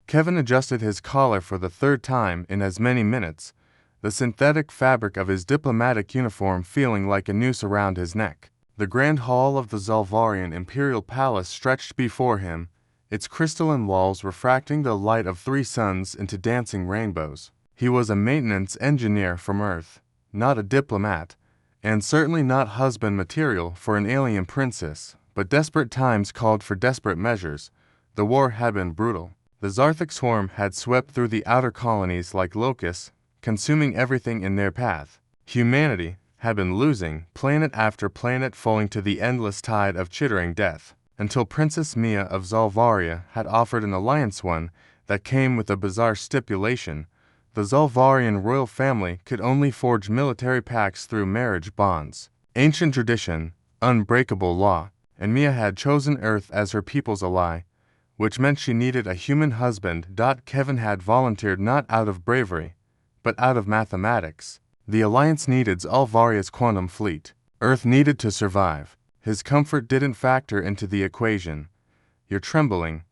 Kevin adjusted his collar for the third time in as many minutes, the synthetic fabric of his diplomatic uniform feeling like a noose around his neck. The grand hall of the Zalvarian imperial palace stretched before him, its crystalline walls refracting the light of 3 suns into dancing rainbows. He was a maintenance engineer from Earth, not a diplomat, and certainly not husband material for an alien princess, but desperate times called for desperate measures. The war had been brutal. The Zarthic swarm had swept through the outer colonies like locusts, consuming everything in their path. Humanity had been losing, planet after planet falling to the endless tide of chittering death, until Princess Mia of Zalvaria had offered an alliance, one that came with a bizarre stipulation. The Zalvarian royal family could only forge military pacts through marriage bonds. Ancient tradition, unbreakable law, and Mia had chosen Earth as her people's ally, which meant she needed a human husband. Kevin had volunteered not out of bravery, but out of mathematics. The Alliance needed Zalvaria's quantum fleet. Earth needed to survive. His comfort didn't factor into the equation. "You're trembling,"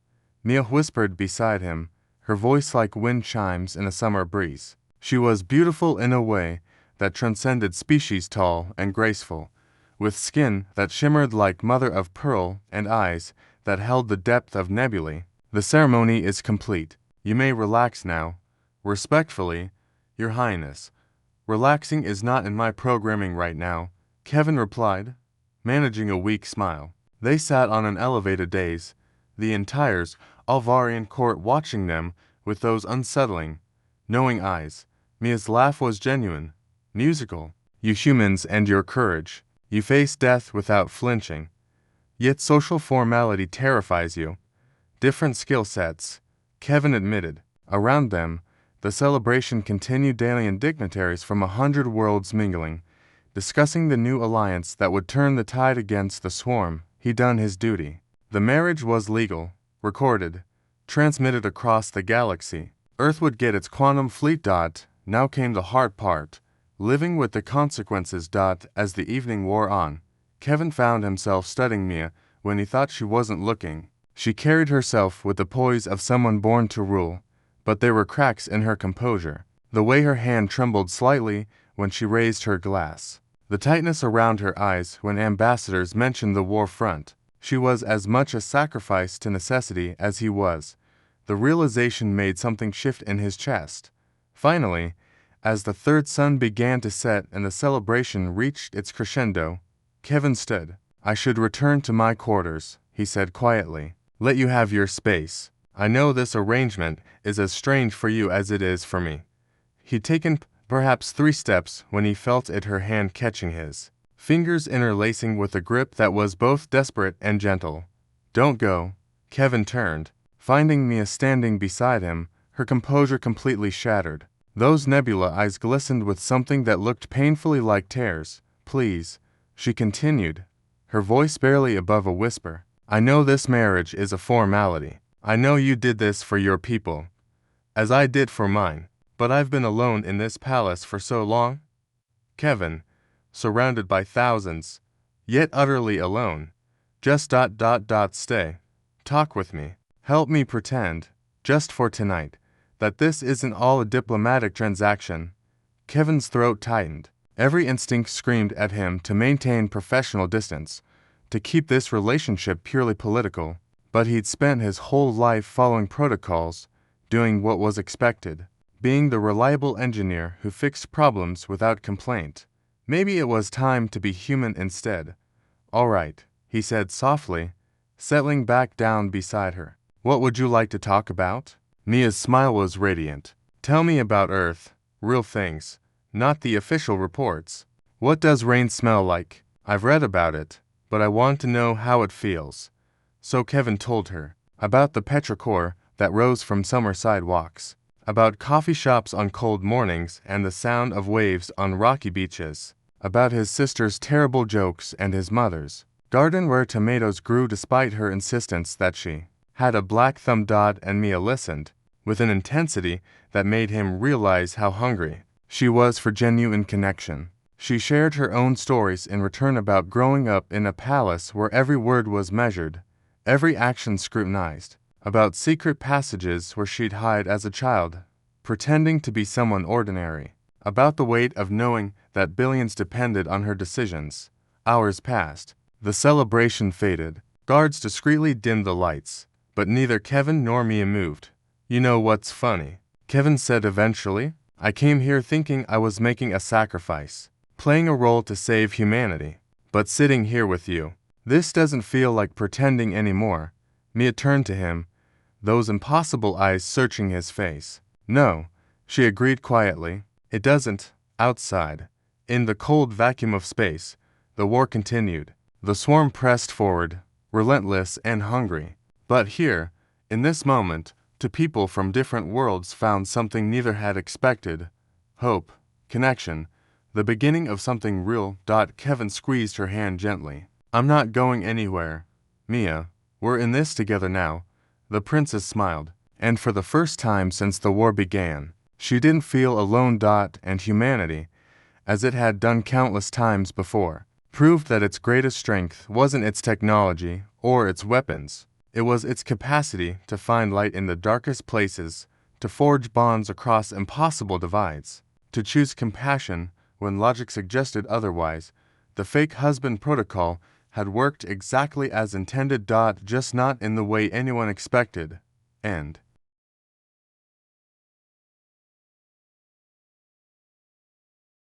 Mia whispered beside him, her voice like wind chimes in a summer breeze. She was beautiful in a way that transcended species, tall and graceful, with skin that shimmered like mother of pearl and eyes that held the depth of nebulae. "The ceremony is complete. You may relax now." "Respectfully, Your Highness, relaxing is not in my programming right now," Kevin replied, managing a weak smile. They sat on an elevated dais, the entire Alvarian court watching them with those unsettling, knowing eyes. Mia's laugh was genuine, musical. "You humans and your courage. You face death without flinching. Yet social formality terrifies you." "Different skill sets," Kevin admitted. Around them, the celebration continued. Alien dignitaries from 100 worlds mingling, discussing the new alliance that would turn the tide against the swarm. He'd done his duty. The marriage was legal, recorded, transmitted across the galaxy. Earth would get its quantum fleet. Now came the hard part, living with the consequences. As the evening wore on, Kevin found himself studying Mia when he thought she wasn't looking. She carried herself with the poise of someone born to rule, but there were cracks in her composure. The way her hand trembled slightly when she raised her glass. The tightness around her eyes when ambassadors mentioned the war front. She was as much a sacrifice to necessity as he was. The realization made something shift in his chest. Finally, as the third sun began to set and the celebration reached its crescendo, Kevin stood. "I should return to my quarters," he said quietly. "Let you have your space. I know this arrangement is as strange for you as it is for me." He'd taken perhaps 3 steps when he felt her hand catching his, fingers interlacing with a grip that was both desperate and gentle. "Don't go." Kevin turned, finding Mia standing beside him, her composure completely shattered. Those nebula eyes glistened with something that looked painfully like tears. "Please," she continued, her voice barely above a whisper. "I know this marriage is a formality. I know you did this for your people, as I did for mine. But I've been alone in this palace for so long." Kevin, surrounded by thousands, yet utterly alone. "Just stay. Talk with me. Help me pretend, just for tonight, that this isn't all a diplomatic transaction." Kevin's throat tightened. Every instinct screamed at him to maintain professional distance, to keep this relationship purely political. But he'd spent his whole life following protocols, doing what was expected, being the reliable engineer who fixed problems without complaint. Maybe it was time to be human instead. "All right," he said softly, settling back down beside her. "What would you like to talk about?" Mia's smile was radiant. "Tell me about Earth, real things, not the official reports. What does rain smell like? I've read about it, but I want to know how it feels." So Kevin told her about the petrichor that rose from summer sidewalks, about coffee shops on cold mornings and the sound of waves on rocky beaches, about his sister's terrible jokes and his mother's garden where tomatoes grew despite her insistence that she had a black thumb. And Mia listened, with an intensity that made him realize how hungry she was for genuine connection. She shared her own stories in return about growing up in a palace where every word was measured, every action scrutinized, about secret passages where she'd hide as a child, pretending to be someone ordinary, about the weight of knowing that billions depended on her decisions. Hours passed. The celebration faded. Guards discreetly dimmed the lights, but neither Kevin nor Mia moved. "You know what's funny?" Kevin said eventually. "I came here thinking I was making a sacrifice, playing a role to save humanity. But sitting here with you, this doesn't feel like pretending anymore." Mia turned to him, those impossible eyes searching his face. "No," she agreed quietly, "it doesn't." Outside, in the cold vacuum of space, the war continued. The swarm pressed forward, relentless and hungry. But here, in this moment, two people from different worlds found something neither had expected: hope, connection, the beginning of something real. Kevin squeezed her hand gently. "I'm not going anywhere, Mia. We're in this together now." The princess smiled, and for the first time since the war began, she didn't feel alone. And humanity, as it had done countless times before, proved that its greatest strength wasn't its technology or its weapons. It was its capacity to find light in the darkest places, to forge bonds across impossible divides, to choose compassion when logic suggested otherwise. The fake husband protocol had worked exactly as intended. Just not in the way anyone expected. End.